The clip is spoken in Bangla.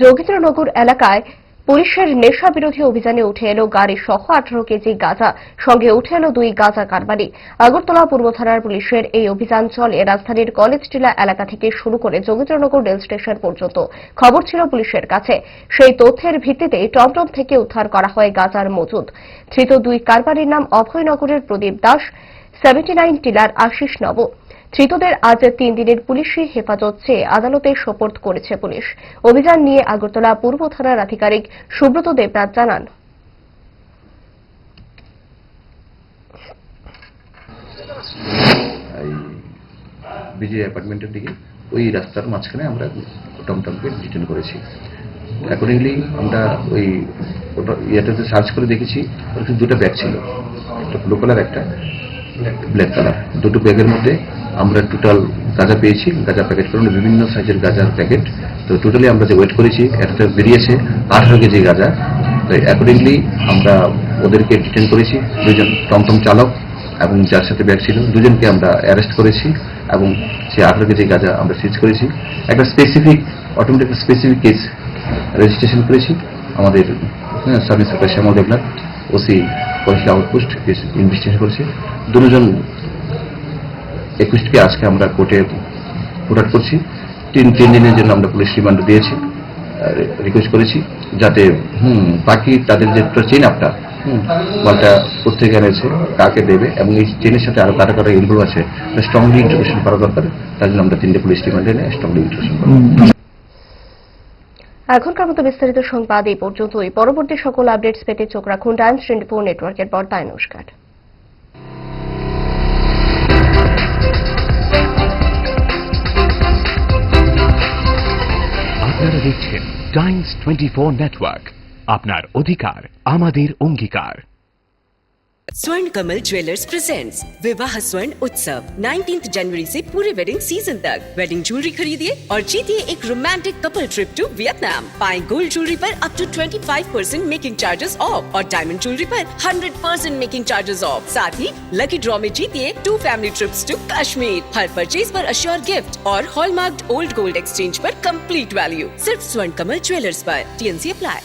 যোগেন্দ্রনগর এলাকায় পুলিশের নেশা বিরোধী অভিযানে উঠে এলো গাড়ি সহ 18 কেজি গাঁজা, সঙ্গে উঠে এলো 2 গাঁজা কারবারি। আগরতলা পূর্ব থানার পুলিশের এই অভিযান চলে রাজধানীর কলেজ টিলা এলাকা থেকে শুরু করে যোগেন্দ্রনগর রেল স্টেশন পর্যন্ত। খবর ছিল পুলিশের কাছে, সেই তথ্যের ভিত্তিতে টমটম থেকে উদ্ধার করা হয় গাঁজার মজুদ। ধৃত 2 কারবারির নাম অভয়নগরের প্রদীপ দাস, 79 টিলার আশিস নব। ধৃতদের আজ 3 দিনের পুলিশি হেফাজত চেয়ে আদালতে সোপর্দ করেছে পুলিশ। অভিযান নিয়ে আগরতলা পূর্ব থানার আধিকারিক সুব্রত দেবনাথ জানান, বিজয় অ্যাপার্টমেন্টের দিকে ওই রাস্তার মাঝখানে আমরা টমটমকে ডিটেন করেছি। অ্যাকর্ডিংলি আমরা ওই ইয়েটাতে সার্চ করে দেখেছি, ওর দুটো ব্যাগ ছিল, একটা ব্লু কালার, একটা ব্ল্যাক কালার। দুটো ব্যাগের মধ্যে আমরা টোটাল গাঁজা পেয়েছি, গাঁজা প্যাকেট করে বিভিন্ন সাইজের গাঁজার প্যাকেট। তো টোটালি আমরা যে ওয়েট করেছি একটা বেরিয়েছে 18 কেজি গাঁজা। তো অ্যাকর্ডিংলি আমরা ওদেরকে ডিটেন করেছি। 2জন টমটম চালক এবং যার সাথে ব্যাগ ছিল, 2জনকে আমরা অ্যারেস্ট করেছি এবং সেই 18 কেজি গাঁজা আমরা সিজ করেছি। একটা specific automatic specific case registration করেছি। আমাদের sub inspector Shyamal Debnath, OC college outpost case investigation করেছে। 2জন একুশকে আজকে আমরা কোর্টে প্রোডাক্ট করছি। 3 দিনের জন্য আমরা পুলিশ রিমান্ড দিয়েছি, রিকোয়েস্ট করেছি যাতে বাকি তাদের যে চেইন আপটা মালটা কোথেকে এনেছে, কাকে দেবে এবং এই চেনের সাথে আরো কারা কারা ইনভলভ আছে স্ট্রংলি ইন্টারোগেশন করা দরকার। তার জন্য আমরা 3টে পুলিশ রিমান্ড এনে স্ট্রংলি ইন্টারোগেশন করব। এখনকার মতো বিস্তারিত সংবাদ এই পর্যন্তই। পরবর্তী সকল আপডেটস পেতে চোখ রাখুন টাইমস 24 নেটওয়ার্কের পর্দায়। নমস্কার। আপনারা দেখছেন টাইমস 24 নেটওয়ার্ক, আপনার অধিকার আমাদের অঙ্গীকার। स्वर्ण कमल ज्वेलर्स प्रेजेंट्स विवाह स्वर्ण उत्सव 19 जनवरी से पूरे वेडिंग सीजन तक। वेडिंग ज्वेलरी खरीदिए और जीतिए एक romantic couple trip to Vietnam. पाएं गोल्ड ज्वेलरी पर up to 25% making charges off और डायमंड ज्वेलरी पर 100% मेकिंग चार्जेस ऑफ। साथ ही लकी ड्रॉ में जीतिए 2 फैमिली ट्रिप्स टू कश्मीर। हर परचेज पर अश्योर गिफ्ट और हॉलमार्क्ड ओल्ड गोल्ड एक्सचेंज पर कंप्लीट वैल्यू। सिर्फ स्वर्ण कमल ज्वेलर्स पर। TNC apply.